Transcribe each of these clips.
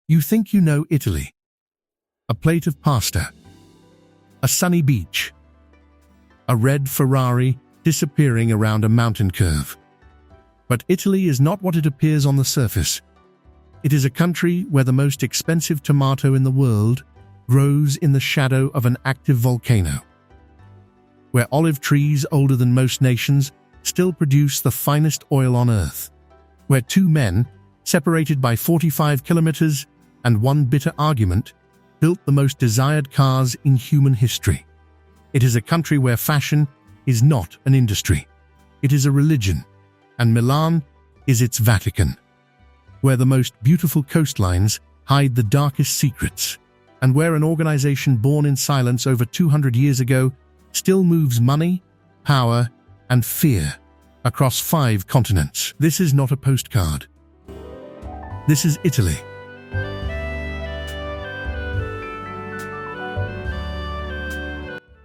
You think you know Italy. A plate of pasta. A sunny beach. A red Ferrari disappearing around a mountain curve. But Italy is not what it appears on the surface. It is a country where the most expensive tomato in the world grows in the shadow of an active volcano. Where olive trees older than most nations still produce the finest oil on earth. Where two men, separated by 45 kilometers and one bitter argument, built the most desired cars in human history. It is a country where fashion is not an industry. It is a religion, and Milan is its Vatican. Where the most beautiful coastlines hide the darkest secrets, and where an organization born in silence over 200 years ago still moves money, power, and fear across 5 continents. This is not a postcard. This is Italy.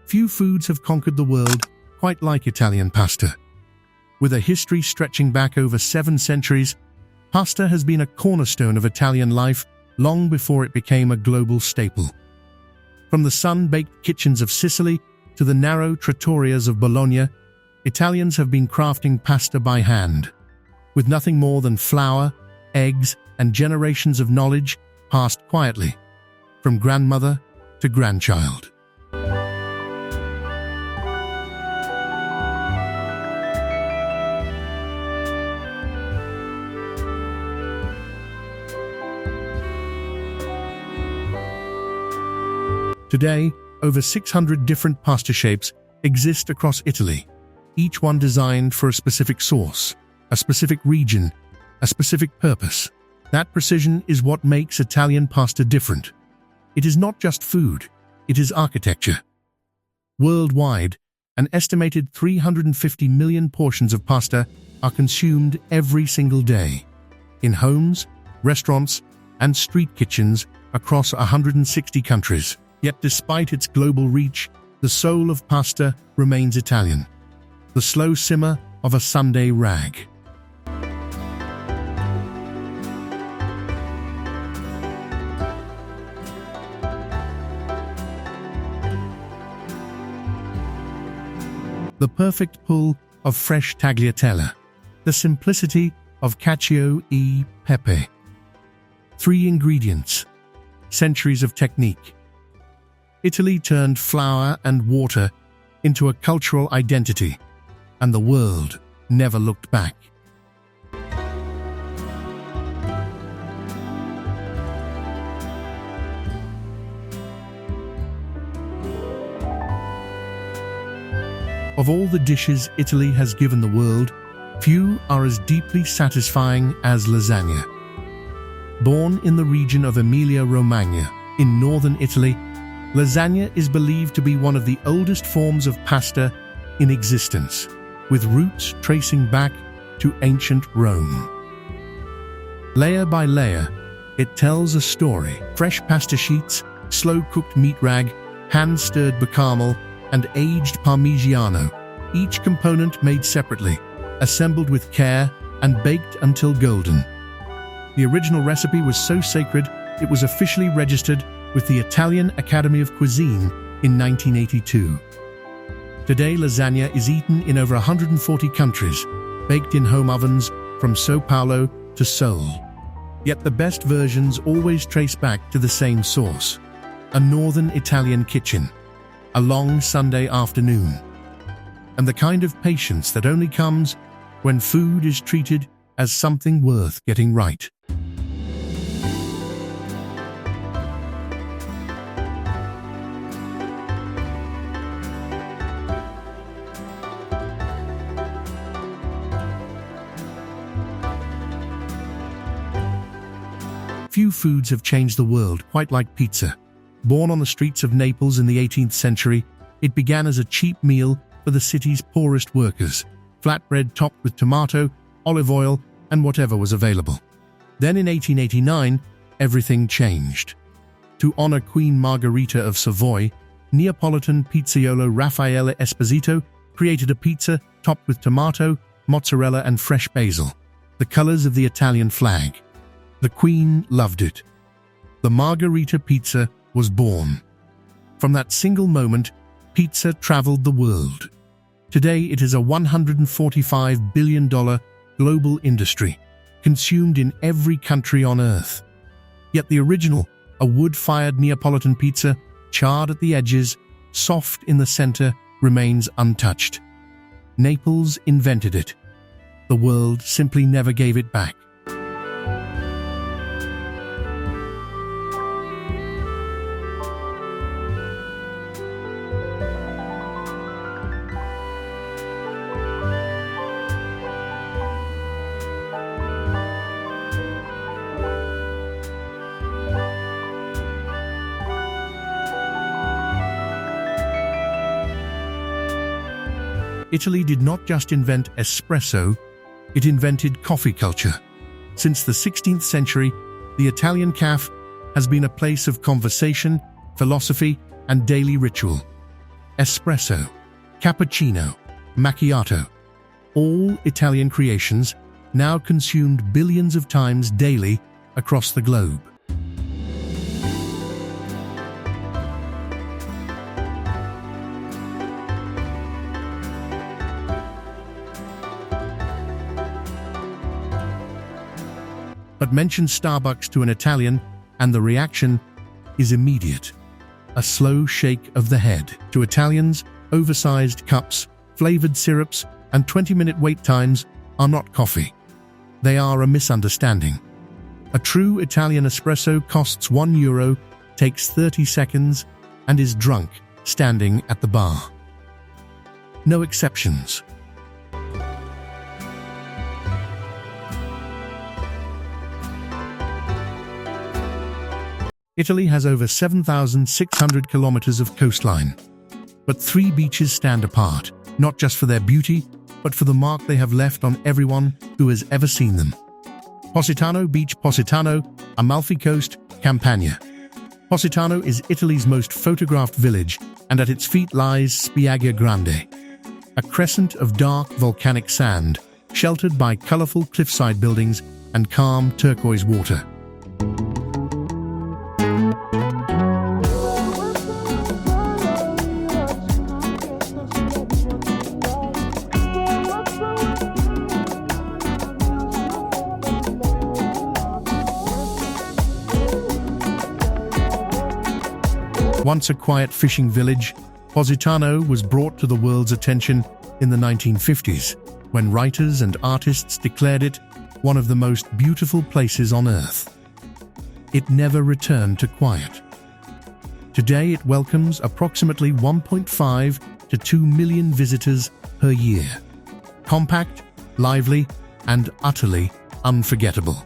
Few foods have conquered the world quite like Italian pasta. With a history stretching back over 7 centuries, pasta has been a cornerstone of Italian life long before it became a global staple. From the sun-baked kitchens of Sicily to the narrow trattorias of Bologna, Italians have been crafting pasta by hand, with nothing more than flour, eggs, and generations of knowledge passed quietly, from grandmother to grandchild. Today, over 600 different pasta shapes exist across Italy, each one designed for a specific sauce, a specific region, a specific purpose. That precision is what makes Italian pasta different. It is not just food, it is architecture. Worldwide, an estimated 350 million portions of pasta are consumed every single day, in homes, restaurants, and street kitchens across 160 countries. Yet despite its global reach, the soul of pasta remains Italian, the slow simmer of a Sunday rag. The perfect pull of fresh tagliatelle, the simplicity of cacio e pepe. 3 ingredients, centuries of technique. Italy turned flour and water into a cultural identity, and the world never looked back. Of all the dishes Italy has given the world, few are as deeply satisfying as lasagna. Born in the region of Emilia-Romagna, in northern Italy, lasagna is believed to be one of the oldest forms of pasta in existence, with roots tracing back to ancient Rome. Layer by layer, it tells a story. Fresh pasta sheets, slow-cooked meat rag, hand-stirred bechamel, and aged Parmigiano, each component made separately, assembled with care, and baked until golden. The original recipe was so sacred, it was officially registered with the Italian Academy of Cuisine in 1982. Today, lasagna is eaten in over 140 countries, baked in home ovens from São Paulo to Seoul. Yet the best versions always trace back to the same source: a northern Italian kitchen, a long Sunday afternoon, and the kind of patience that only comes when food is treated as something worth getting right. Few foods have changed the world quite like pizza. Born on the streets of Naples in the 18th century, it began as a cheap meal for the city's poorest workers, flatbread topped with tomato, olive oil, and whatever was available. Then in 1889, everything changed. To honor Queen Margherita of Savoy, Neapolitan pizzaiolo Raffaele Esposito created a pizza topped with tomato, mozzarella, and fresh basil, the colors of the Italian flag. The Queen loved it. the margherita pizza was born. From that single moment, pizza traveled the world. Today, it is a $145 billion global industry, consumed in every country on Earth. Yet the original, a wood-fired Neapolitan pizza, charred at the edges, soft in the center, remains untouched. Naples invented it. The world simply never gave it back. Italy did not just invent espresso, it invented coffee culture. Since the 16th century, the Italian cafe has been a place of conversation, philosophy, and daily ritual. Espresso, cappuccino, macchiato, all Italian creations, now consumed billions of times daily across the globe. But mention Starbucks to an Italian, and the reaction is immediate. A slow shake of the head. To Italians, oversized cups, flavored syrups, and 20-minute wait times are not coffee. They are a misunderstanding. A true Italian espresso costs €1, takes 30 seconds, and is drunk standing at the bar. No exceptions. Italy has over 7,600 kilometers of coastline. But 3 beaches stand apart, not just for their beauty, but for the mark they have left on everyone who has ever seen them. Positano Beach. Positano, Amalfi Coast, Campania. Positano is Italy's most photographed village, and at its feet lies Spiaggia Grande, a crescent of dark volcanic sand, sheltered by colorful cliffside buildings and calm turquoise water. Once a quiet fishing village, Positano was brought to the world's attention in the 1950s, when writers and artists declared it one of the most beautiful places on Earth. It never returned to quiet. Today it welcomes approximately 1.5 to 2 million visitors per year. Compact, lively, and utterly unforgettable.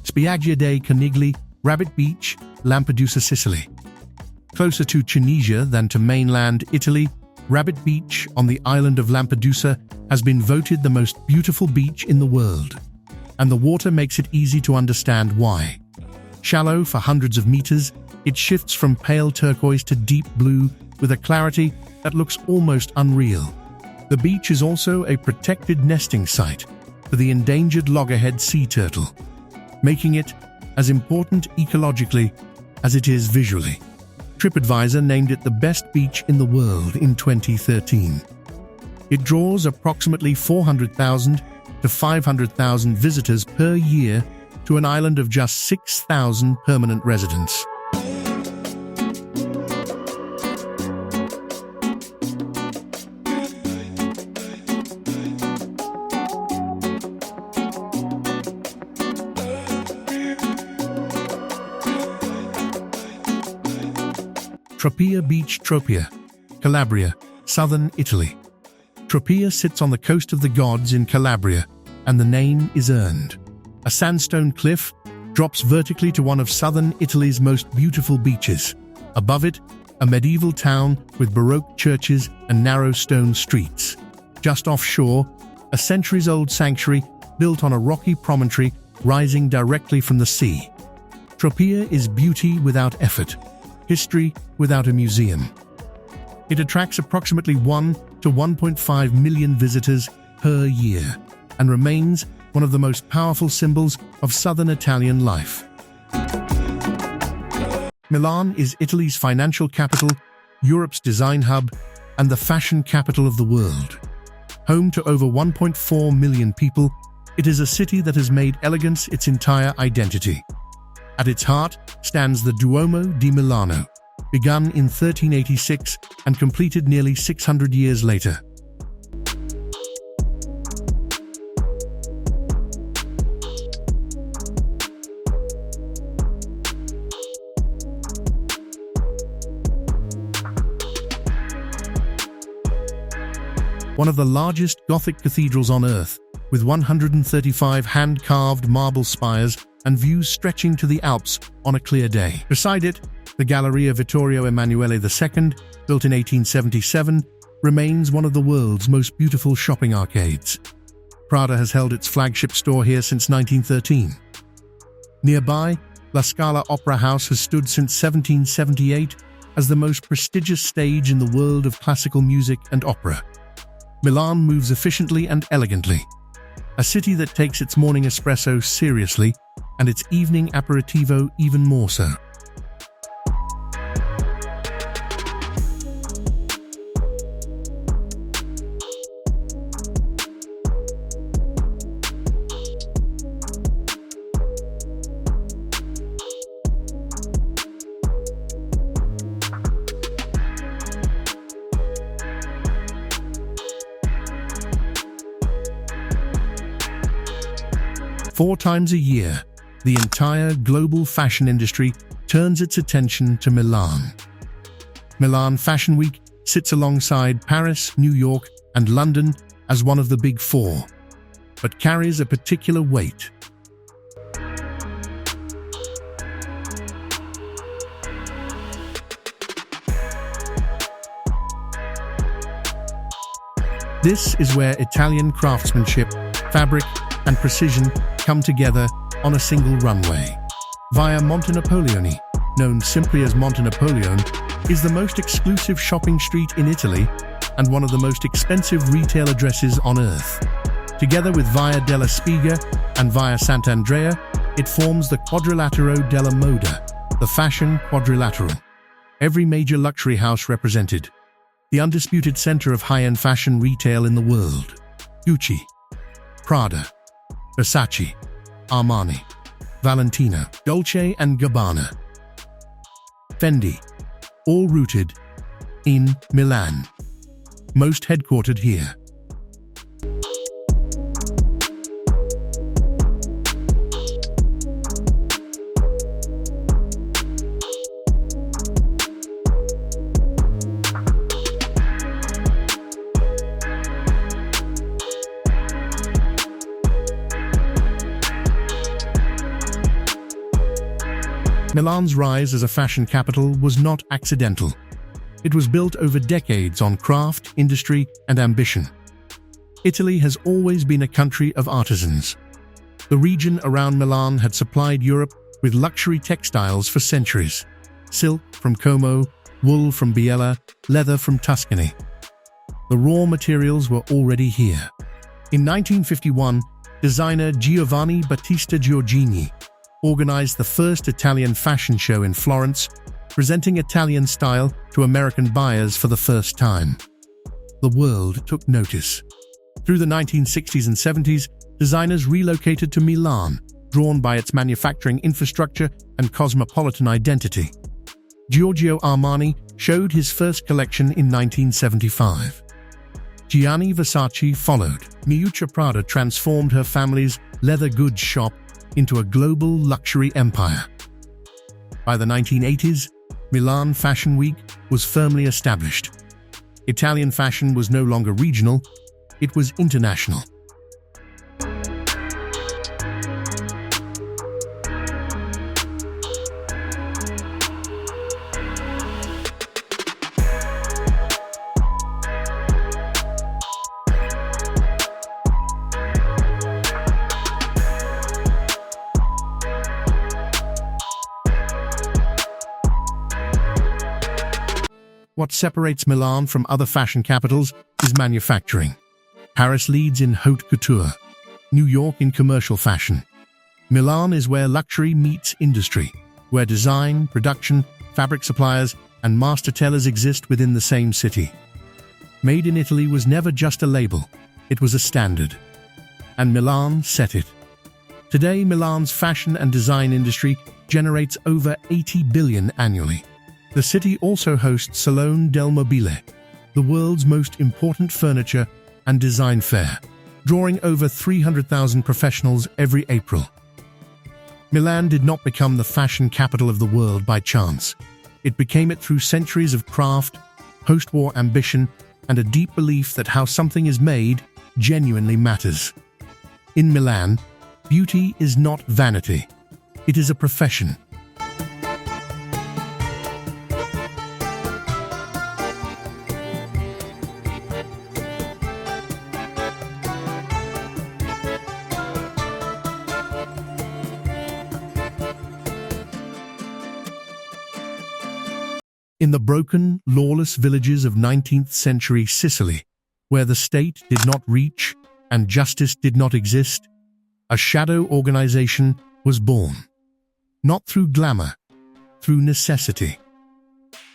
Spiaggia dei Conigli, Rabbit Beach, Lampedusa, Sicily. Closer to Tunisia than to mainland Italy, Rabbit Beach on the island of Lampedusa has been voted the most beautiful beach in the world. And the water makes it easy to understand why. Shallow for hundreds of meters, it shifts from pale turquoise to deep blue with a clarity that looks almost unreal. The beach is also a protected nesting site for the endangered loggerhead sea turtle, making it as important ecologically as it is visually. TripAdvisor named it the best beach in the world in 2013. It draws approximately 400,000 to 500,000 visitors per year to an island of just 6,000 permanent residents. Tropea Beach. Tropea, Calabria, southern Italy. Tropea sits on the coast of the gods in Calabria, and the name is earned. A sandstone cliff drops vertically to one of southern Italy's most beautiful beaches. Above it, a medieval town with Baroque churches and narrow stone streets. just offshore, a centuries-old sanctuary built on a rocky promontory rising directly from the sea. Tropea is beauty without effort, history without a museum. It attracts approximately 1 to 1.5 million visitors per year and remains one of the most powerful symbols of southern Italian life. Milan is Italy's financial capital, Europe's design hub, and the fashion capital of the world. Home to over 1.4 million people, it is a city that has made elegance its entire identity. At its heart stands the Duomo di Milano, begun in 1386 and completed nearly 600 years later. One of the largest Gothic cathedrals on Earth, with 135 hand-carved marble spires and views stretching to the Alps on a clear day. Beside it, the Galleria Vittorio Emanuele II, built in 1877, remains one of the world's most beautiful shopping arcades. Prada has held its flagship store here since 1913. Nearby, La Scala Opera House has stood since 1778 as the most prestigious stage in the world of classical music and opera. Milan moves efficiently and elegantly, a city that takes its morning espresso seriously and its evening aperitivo even more so. Four times a year, the entire global fashion industry turns its attention to Milan. Milan Fashion Week sits alongside Paris, New York, and London as one of the big four, but carries a particular weight. This is where Italian craftsmanship, fabric, and precision come together on a single runway. Via Monte Napoleone, known simply as Monte Napoleone, is the most exclusive shopping street in Italy and one of the most expensive retail addresses on Earth. Together with Via della Spiga and Via Sant'Andrea, it forms the Quadrilatero della Moda, the fashion quadrilateral. Every major luxury house represented, the undisputed center of high-end fashion retail in the world. Gucci, Prada, Versace, Armani, Valentino, Dolce & Gabbana, Fendi, all rooted in Milan, most headquartered here. Milan's rise as a fashion capital was not accidental. It was built over decades on craft, industry, and ambition. Italy has always been a country of artisans. The region around Milan had supplied Europe with luxury textiles for centuries. Silk from Como, wool from Biella, leather from Tuscany. The raw materials were already here. In 1951, designer Giovanni Battista Giorgini organized the first Italian fashion show in Florence, presenting Italian style to American buyers for the first time. The world took notice. Through the 1960s and 70s, designers relocated to Milan, drawn by its manufacturing infrastructure and cosmopolitan identity. Giorgio Armani showed his first collection in 1975. Gianni Versace followed. Miuccia Prada transformed her family's leather goods shop into a global luxury empire. By the 1980s, Milan Fashion Week was firmly established. Italian fashion was no longer regional, it was international. What separates Milan from other fashion capitals is manufacturing. Paris leads in haute couture, New York in commercial fashion. Milan is where luxury meets industry, where design, production, fabric suppliers, and master tailors exist within the same city. Made in Italy was never just a label, it was a standard. And Milan set it. Today, Milan's fashion and design industry generates over 80 billion annually. The city also hosts Salone del Mobile, the world's most important furniture and design fair, drawing over 300,000 professionals every April. Milan did not become the fashion capital of the world by chance. It became it through centuries of craft, post-war ambition, and a deep belief that how something is made genuinely matters. In Milan, beauty is not vanity. It is a profession. In the broken, lawless villages of 19th-century Sicily, where the state did not reach and justice did not exist, a shadow organization was born. Not through glamour, through necessity.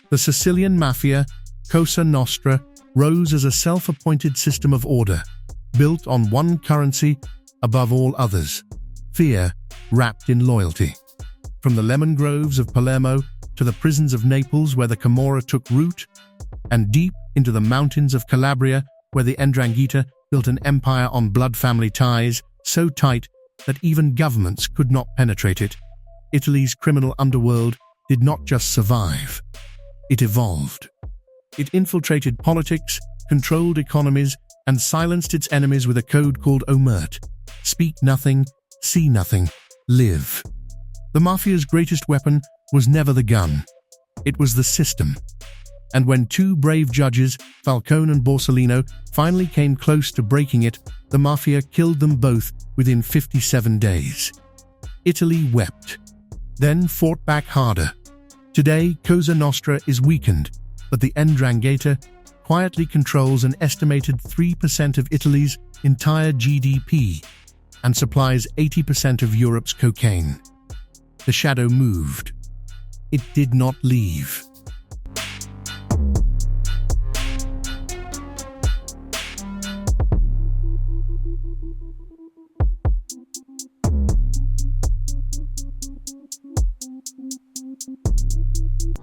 The Sicilian Mafia, Cosa Nostra, rose as a self-appointed system of order, built on one currency above all others: fear wrapped in loyalty. From the lemon groves of Palermo to the prisons of Naples where the Camorra took root, and deep into the mountains of Calabria where the Ndrangheta built an empire on blood family ties so tight that even governments could not penetrate it, Italy's criminal underworld did not just survive, it evolved. It infiltrated politics, controlled economies, and silenced its enemies with a code called Omert: speak nothing, see nothing, live. The Mafia's greatest weapon was never the gun, it was the system. And when two brave judges, Falcone and Borsellino, finally came close to breaking it, the Mafia killed them both within 57 days. Italy wept, then fought back harder. Today, Cosa Nostra is weakened, but the Ndrangheta quietly controls an estimated 3% of Italy's entire GDP and supplies 80% of Europe's cocaine. The shadow moved. It did not leave.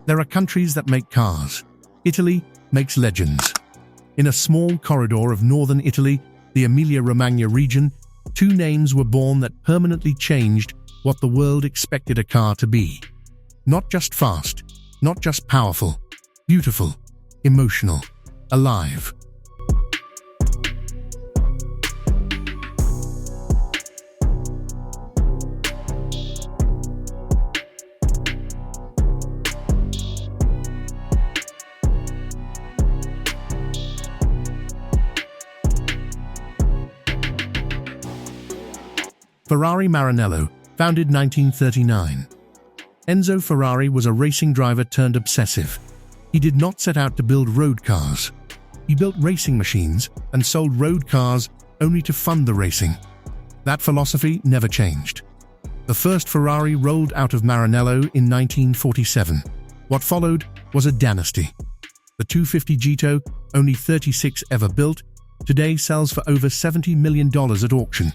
There are countries that make cars. Italy makes legends. In a small corridor of northern Italy, the Emilia-Romagna region, two names were born that permanently changed what the world expected a car to be. Not just fast, not just powerful, beautiful, emotional, alive. Ferrari Maranello, founded 1939. Enzo Ferrari was a racing driver turned obsessive. He did not set out to build road cars. He built racing machines and sold road cars only to fund the racing. That philosophy never changed. The first Ferrari rolled out of Maranello in 1947. What followed was a dynasty. The 250 Gito, only 36 ever built, today sells for over $70 million at auction.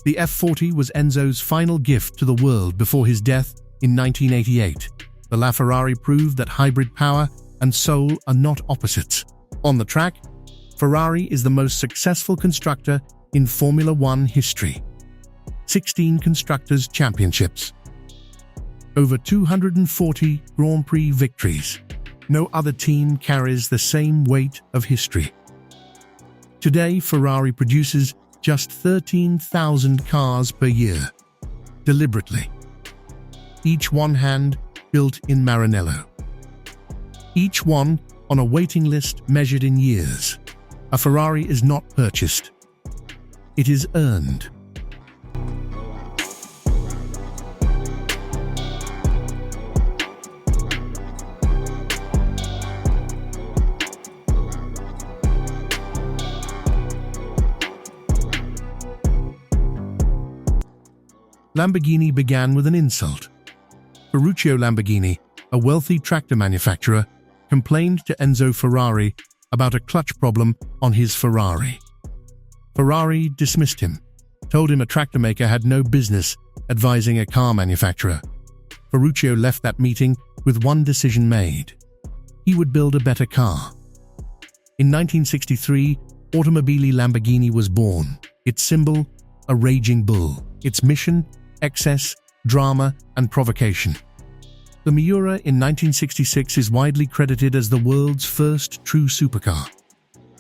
The F40 was Enzo's final gift to the world before his death in 1988. The LaFerrari proved that hybrid power and soul are not opposites. On the track, Ferrari is the most successful constructor in Formula One history. 16 Constructors' Championships. Over 240 Grand Prix victories. No other team carries the same weight of history. Today, Ferrari produces just 13,000 cars per year, deliberately. Each one hand-built in Maranello. Each one on a waiting list measured in years. A Ferrari is not purchased. It is earned. Lamborghini began with an insult. Ferruccio Lamborghini, a wealthy tractor manufacturer, complained to Enzo Ferrari about a clutch problem on his Ferrari. Ferrari dismissed him, told him a tractor maker had no business advising a car manufacturer. Ferruccio left that meeting with one decision made. He would build a better car. In 1963, Automobili Lamborghini was born. Its symbol, a raging bull. Its mission, excess, drama, and provocation. The Miura in 1966 is widely credited as the world's first true supercar.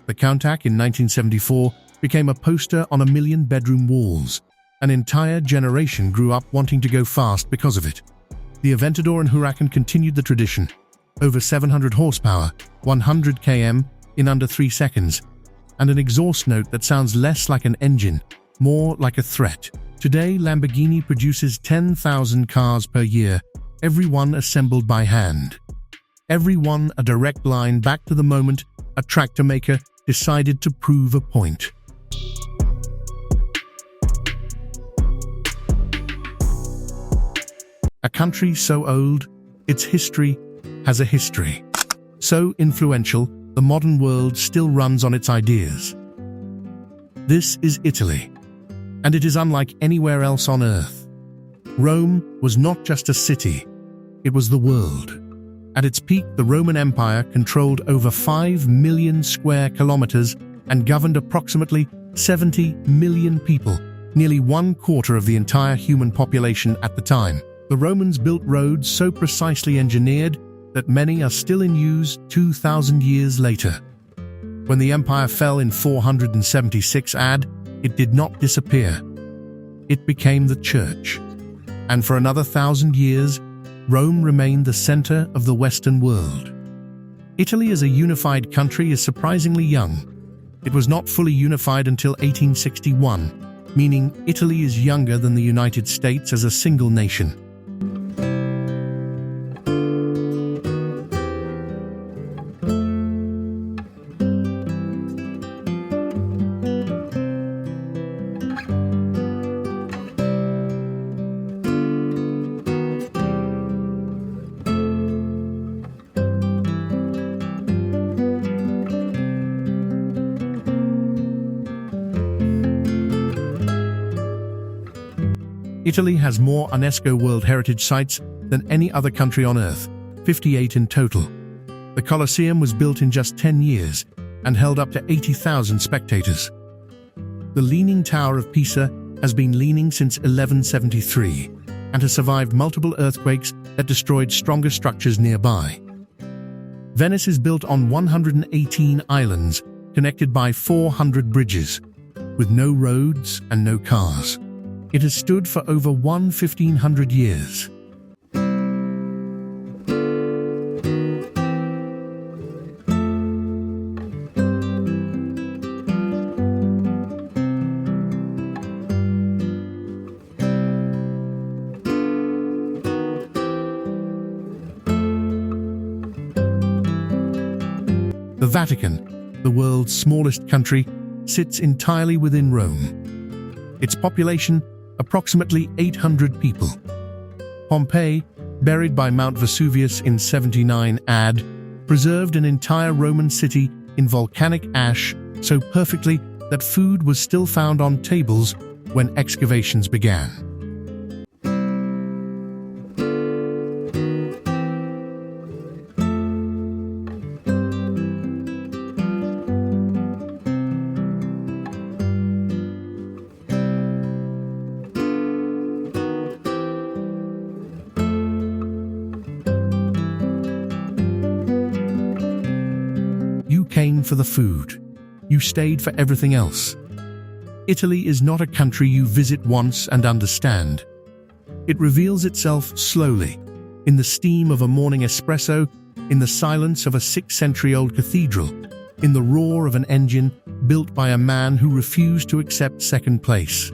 The Countach in 1974 became a poster on 1 million bedroom walls. An entire generation grew up wanting to go fast because of it. The Aventador and Huracan continued the tradition. Over 700 horsepower, 100 km in under 3 seconds, and an exhaust note that sounds less like an engine, more like a threat. Today, Lamborghini produces 10,000 cars per year, every one assembled by hand. Every one a direct line back to the moment a tractor maker decided to prove a point. A country so old, its history has a history. So influential, the modern world still runs on its ideas. This is Italy, and it is unlike anywhere else on earth. Rome was not just a city, it was the world. At its peak, the Roman Empire controlled over 5 million square kilometers and governed approximately 70 million people, nearly 1/4 of the entire human population at the time. The Romans built roads so precisely engineered that many are still in use 2,000 years later. When the empire fell in 476 AD, it did not disappear. It became the church. And for another 1,000 years, Rome remained the center of the Western world. Italy as a unified country is surprisingly young. It was not fully unified until 1861, meaning Italy is younger than the United States as a single nation. Italy has more UNESCO World Heritage Sites than any other country on Earth, 58 in total. The Colosseum was built in just 10 years and held up to 80,000 spectators. The Leaning Tower of Pisa has been leaning since 1173 and has survived multiple earthquakes that destroyed stronger structures nearby. Venice is built on 118 islands, connected by 400 bridges, with no roads and no cars. It has stood for over 1,500 years. The Vatican, the world's smallest country, sits entirely within Rome. Its population, approximately 800 people. Pompeii, buried by Mount Vesuvius in 79 AD, preserved an entire Roman city in volcanic ash so perfectly that food was still found on tables when excavations began. You came for the food. You stayed for everything else. Italy is not a country you visit once and understand. It reveals itself slowly, in the steam of a morning espresso, in the silence of a 6th-century-old cathedral, in the roar of an engine built by a man who refused to accept second place.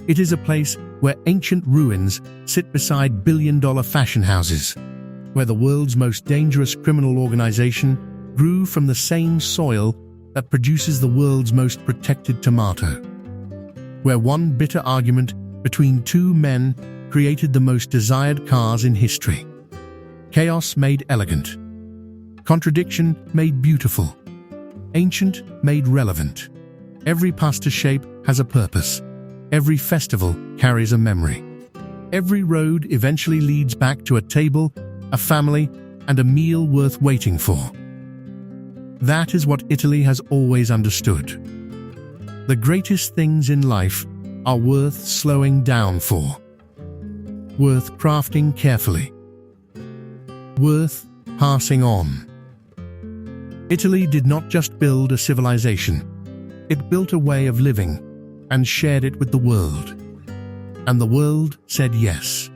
It is a place where ancient ruins sit beside billion-dollar fashion houses, where the world's most dangerous criminal organization grew from the same soil that produces the world's most protected tomato, where one bitter argument between two men created the most desired cars in history. Chaos made elegant. Contradiction made beautiful. Ancient made relevant. Every pasta shape has a purpose. Every festival carries a memory. Every road eventually leads back to a table, a family, and a meal worth waiting for. That is what Italy has always understood. The greatest things in life are worth slowing down for, worth crafting carefully, worth passing on. Italy did not just build a civilization, it built a way of living and shared it with the world. And the world said yes.